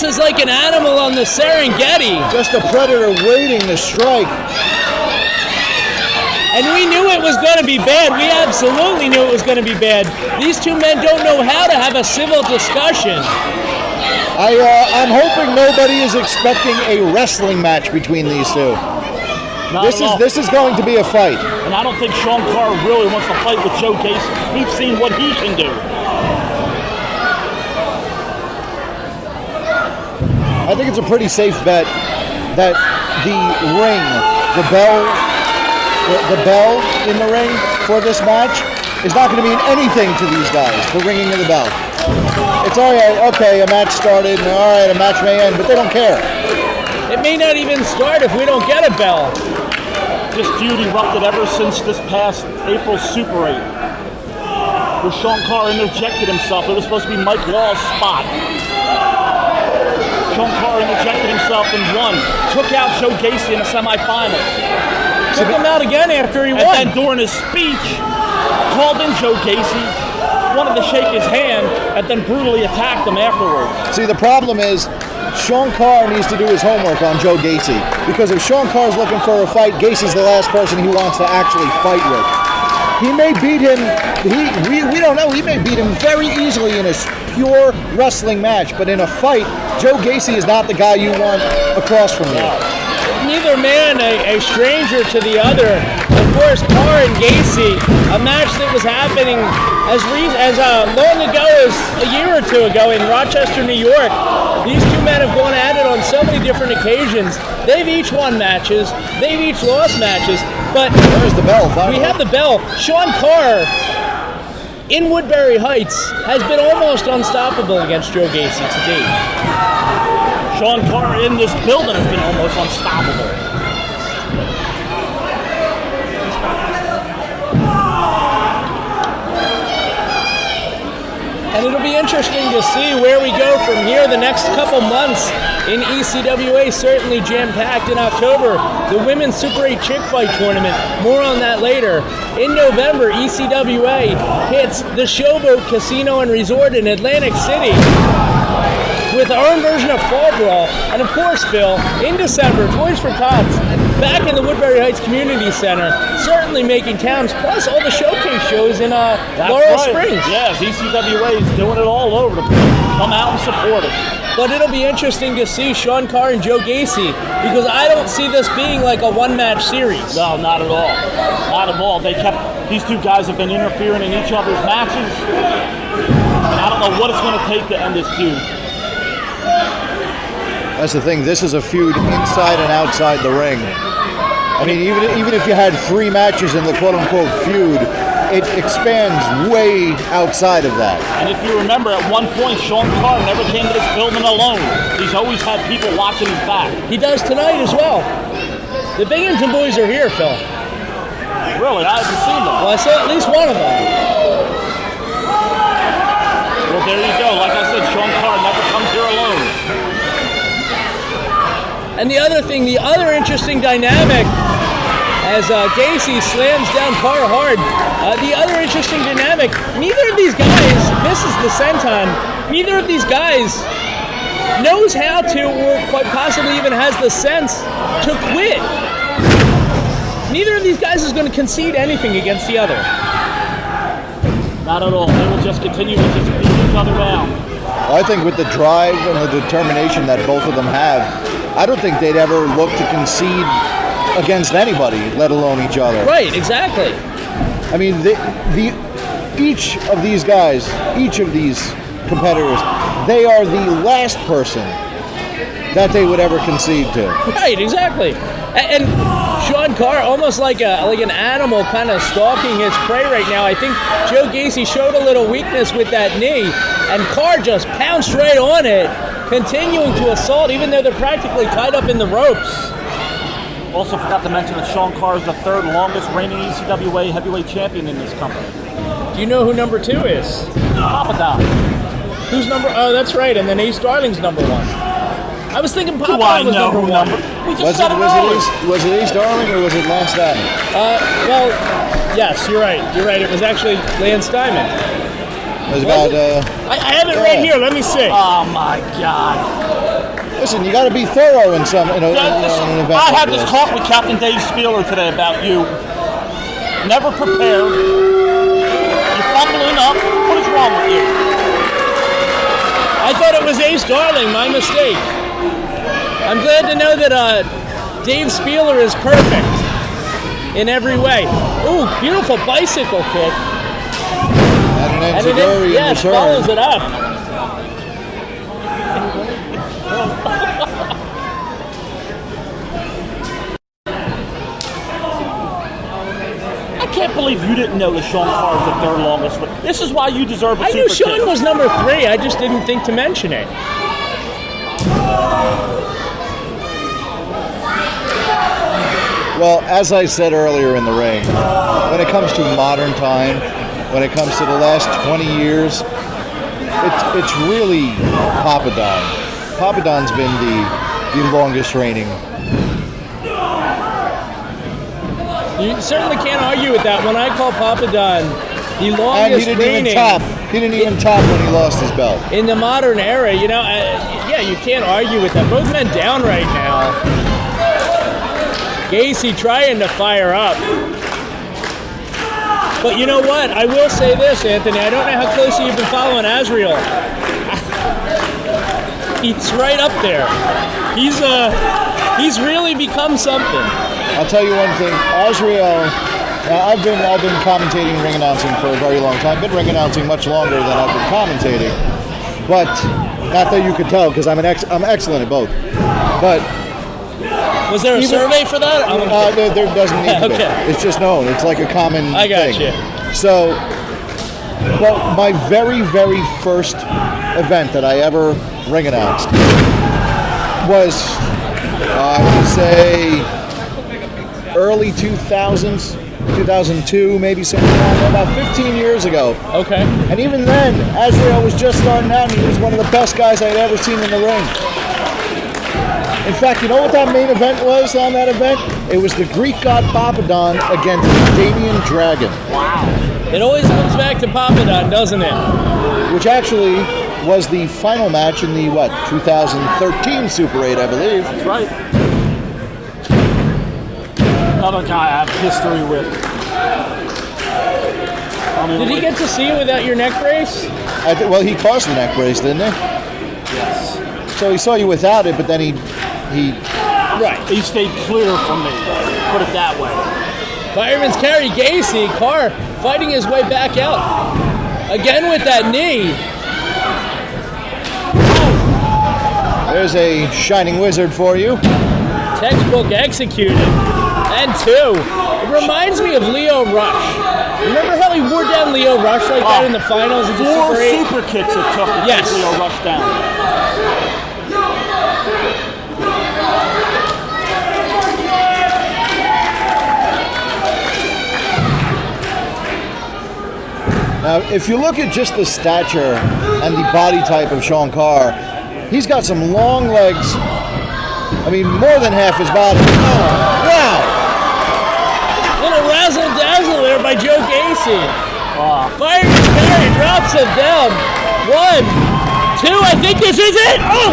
is like an animal on the Serengeti. Just a predator waiting to strike. And we knew it was going to be bad. We absolutely knew it was going to be bad. These two men don't know how to have a civil discussion. I'm hoping nobody is expecting a wrestling match between these two. This is going to be a fight. And I don't think Sean Carr really wants to fight with Joe Gacy. We've seen what he can do. I think it's a pretty safe bet that the ring, the bell in the ring for this match is not going to mean anything to these guys, the ringing of the bell. It's all right, okay, a match started, and all right, a match may end, but they don't care. It may not even start if we don't get a bell. This feud erupted ever since this past April Super 8, where Sean Carr interjected himself. It was supposed to be Mike Law's spot. Sean Carr interjected himself and won. Took out Joe Gacy in the semifinals. Took him out again after he won. And then during his speech, called in Joe Gacy, wanted to shake his hand, and then brutally attacked him afterwards. See, the problem is Sean Carr needs to do his homework on Joe Gacy, because if Sean Carr's looking for a fight, Gacy's the last person he wants to actually fight with. He may beat him, we don't know, he may beat him very easily in a pure wrestling match, but in a fight, Joe Gacy is not the guy you want across from you. Neither man a stranger to the other. Of course, Carr and Gacy, a match that was happening as long ago as a year or two ago in Rochester, New York. These two men have gone at it on so many different occasions. They've each won matches. They've each lost matches. But there's the bell, finally. We have the bell. Sean Carr in Woodbury Heights has been almost unstoppable against Joe Gacy to date. Sean Carr in this building has been almost unstoppable. And it'll be interesting to see where we go from here the next couple months in ECWA, certainly jam-packed in October. The Women's Super 8 Chick Fight Tournament, more on that later. In November, ECWA hits the Showboat Casino and Resort in Atlantic City with our own version of Fall Brawl. And of course, Phil, in December, Toys for Tots, back in the Woodbury Heights Community Center, certainly making towns, plus all the showcase shows in Laurel Springs. Yes, ECWA is doing it all over the place. Come out and support it. But it'll be interesting to see Sean Carr and Joe Gacy, because I don't see this being like a one-match series. No, not at all. Not at all. These two guys have been interfering in each other's matches, and I don't know what it's going to take to end this feud. That's the thing. This is a feud inside and outside the ring. I mean, even if you had 3 matches in the quote-unquote feud, it expands way outside of that. And if you remember, at one point, Sean Carr never came to this building alone. He's always had people watching his back. He does tonight as well. The Binghamton boys are here, Phil. Really? I haven't seen them. Well, I saw at least one of them. Well, there you go. Like I said, Sean Carr never comes here alone. And the other thing, the other interesting dynamic, as Gacy slams down Carr hard, the other interesting dynamic, neither of these guys, this is the senton, neither of these guys knows how to, or quite possibly even has the sense to quit. Neither of these guys is going to concede anything against the other. Not at all. They will just continue to just beat each other down. Well, I think with the drive and the determination that both of them have, I don't think they'd ever look to concede against anybody, let alone each other. Right, exactly. I mean, each of these guys, each of these competitors, they are the last person that they would ever concede to. Right, exactly. And Sean Carr, almost like an animal, kind of stalking his prey right now. I think Joe Gacy showed a little weakness with that knee, and Carr just pounced right on it, continuing to assault, even though they're practically tied up in the ropes. Also forgot to mention that Sean Carr is the 3rd longest reigning ECWA heavyweight champion in this company. Do you know who number 2 is? Papa Down. Who's number? Oh, that's right. And then Ace Darling's number 1. I was thinking Papa Down was number 1. Was it Ace Darling or was it Lance Diamond? Well, yes, you're right. You're right. It was actually Lance Diamond. It was about. I have it right here. Let me see. Oh my God. Listen, you got to be thorough in an event. I had like this talk with Captain Dave Spieler today about you. Never prepared. You're fumbling up. What is wrong with you? I thought it was Ace Darling, my mistake. I'm glad to know that Dave Spieler is perfect in every way. Ooh, beautiful bicycle kick. And an enziguri in return. Follows it up. I can't believe you didn't know that Sean Carr was the third longest. But this is why you deserve a I super knew Sean kick. was number 3. I just didn't think to mention it. Well, as I said earlier in the ring, when it comes to modern time, when it comes to the last 20 years, it's really Papa Don. Papa Don's been the longest reigning. You certainly can't argue with that. When I call Papa Don the longest And he didn't even top when he lost his belt. in the modern era, you can't argue with that. Both men down right now. Gacy trying to fire up. But you know what? I will say this, Anthony. I don't know how closely you've been following Azriel. He's right up there. He's really become something. I'll tell you one thing, Azriel. I've been commentating ring announcing for a very long time. Been ring announcing much longer than I've been commentating, but not that you could tell because I'm excellent at both. But was there a survey for that? There doesn't need to be. Okay. It's just known. It's like a common I got thing. you. So, but my very, very first event that I ever ring announced was, I would say, early 2000s, 2002, maybe something like that, about 15 years ago. Okay. And even then, Azriel was just starting out, and he was one of the best guys I'd ever seen in the ring. In fact, you know what that main event was on that event? It was the Greek god Papadon against Damian Dragon. Wow. It always comes back to Papadon, doesn't it? Which actually was the final match in the, 2013 Super 8, I believe. That's right. Another guy I have history with. Did he get to see you without your neck brace? Well, he caused the neck brace, didn't he? Yes. So he saw you without it, but then he Right. He stayed clear from me. Put it that way. Fireman's carry Gacy. Carr fighting his way back out. Again with that knee. There's a Shining Wizard for you. Textbook executed. And 2. It reminds me of Leo Rush. Remember how he wore down Leo Rush like that in the finals of the 4 Super 8? super kicks it took to take Leo Rush down. Now, if you look at just the stature and the body type of Sean Carr, he's got some long legs. I mean, more than half his body. Oh, wow! Little razzle-dazzle there by Joe Gacy. Fireman's carry drops him down. 1, 2, I think this is it! Oh!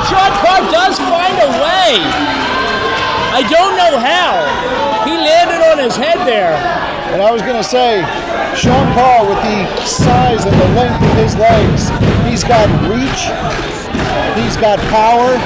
Sean Carr does find a way. I don't know how. He landed on his head there. And I was going to say, Sean Carr, with the size and the length of his legs, he's got reach, he's got power,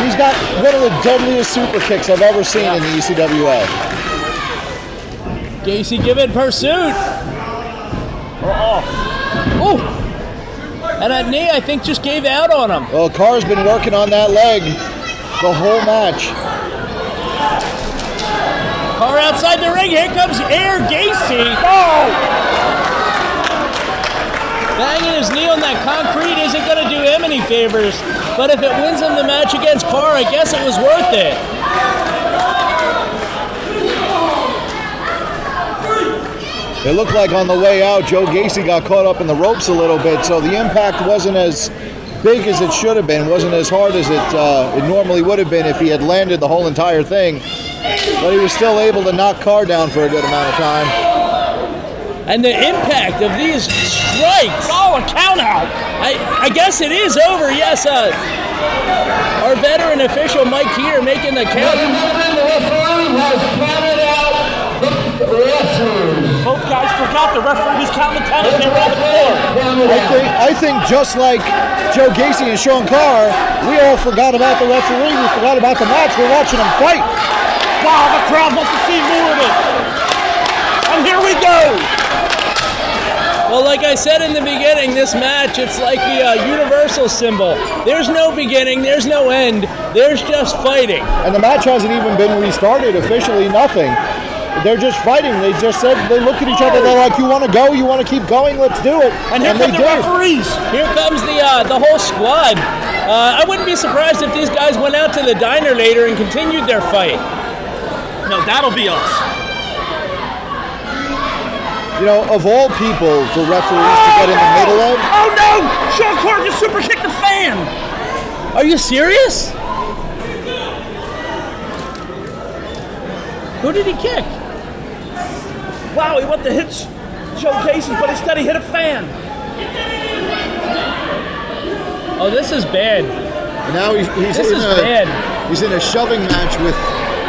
he's got one of the deadliest super kicks I've ever seen in the ECWA. Gacy giving pursuit. Oh! And that knee, I think, just gave out on him. Well, Carr's been working on that leg the whole match. Carr outside the ring. Here comes Air Gacy. Oh! Banging his knee on that concrete isn't going to do him any favors. But if it wins him the match against Carr, I guess it was worth it. It looked like on the way out, Joe Gacy got caught up in the ropes a little bit, so the impact wasn't as big as it should have been, wasn't as hard as it normally would have been if he had landed the whole entire thing. But he was still able to knock Carr down for a good amount of time. And the impact of these strikes. call a count out. I guess it is over. Yes, our veteran official Mike Heater making the count. Both guys forgot the referee was counting the 10 as they were on the floor. I think just like Joe Gacy and Sean Carr, we all forgot about the referee. We forgot about the match. We're watching them fight. Wow, the crowd wants to see more of it. And here we go. Well, like I said in the beginning, this match, it's like the universal symbol. There's no beginning, there's no end, there's just fighting. And the match hasn't even been restarted officially, nothing. They're just fighting. They just said, they looked at each other, they're like, you want to go? You want to keep going? Let's do it. And here come the referees. Here comes the whole squad. I wouldn't be surprised if these guys went out to the diner later and continued their fight. No, that'll be us. You know, of all people for referees to get in the middle of. Oh no! Sean Carr just super kicked the fan! Are you serious? Who did he kick? Wow, he went to hit Joe Gacy, but instead he hit a fan. Oh, this is bad. And now he's in a shoving match with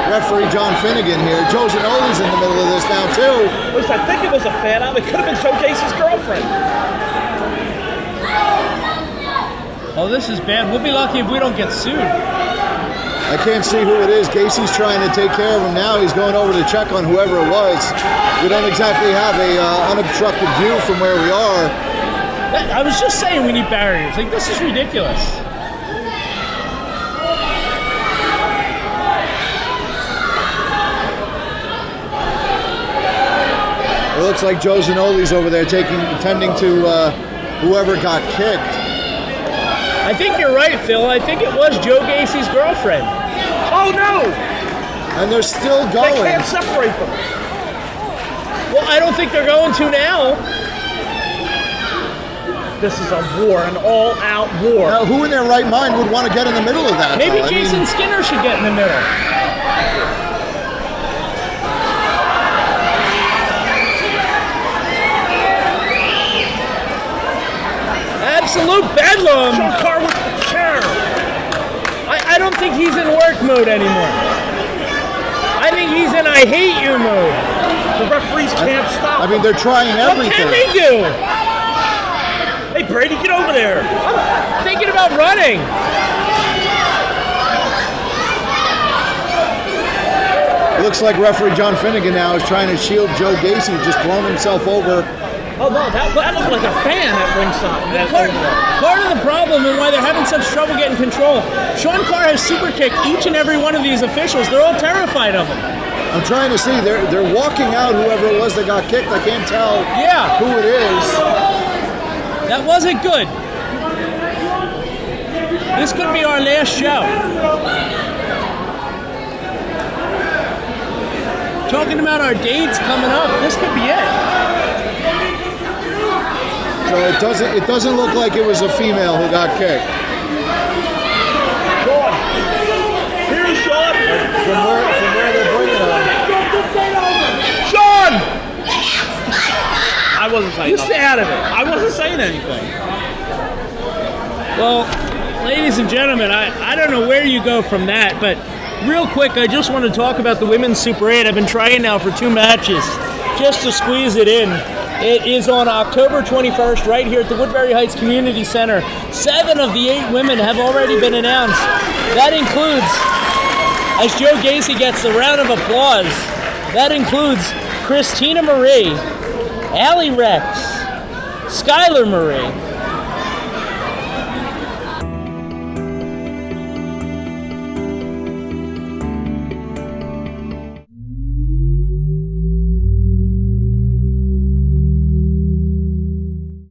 referee John Finnegan here. Joe Zanoli's in the middle of this now too. At least I think it was a fan out. It could have been Joe Gacy's girlfriend. Oh, this is bad. We'll be lucky if we don't get sued. I can't see who it is. Gacy's trying to take care of him now. He's going over to check on whoever it was. We don't exactly have a unobstructed view from where we are. I was just saying we need barriers. Like, this is ridiculous. It looks like Joe Zanoli's over there tending to whoever got kicked. I think you're right, Phil. I think it was Joe Gacy's girlfriend. Oh no! And they're still going. They can't separate them. Well, I don't think they're going to now. This is a war, an all-out war. Now, who in their right mind would want to get in the middle of that? Maybe Jason Skinner should get in the middle. Absolute bedlam. Sean Carr with the chair. I don't think he's in work mode anymore. I think he's in I hate you mode. The referees can't stop. I mean, they're trying everything. What can they do? Hey, Brady, get over there. I'm thinking about running. Looks like referee John Finnegan now is trying to shield Joe Gacy, just throwing himself over. Oh no, that looked like a fan at ringside. Part of the problem and why they're having such trouble getting control, Sean Carr has super kicked each and every one of these officials. They're all terrified of him. I'm trying to see. They're walking out whoever it was that got kicked. I can't tell who it is. That wasn't good. This could be our last show. Talking about our dates coming up, this could be it. So it doesn't look like it was a female who got kicked. Sean. Here's Sean. From where they're bringing her. Sean! I wasn't saying You nothing. stay out of it. I wasn't saying anything. Well, ladies and gentlemen, I don't know where you go from that, but real quick, I just want to talk about the Women's Super 8. I've been trying now for 2 matches just to squeeze it in. It is on October 21st right here at the Woodbury Heights Community Center. 7 of the 8 women have already been announced. That includes, as Joe Gacy gets the round of applause, that includes Christina Marie, Allie Rex, Skylar Marie,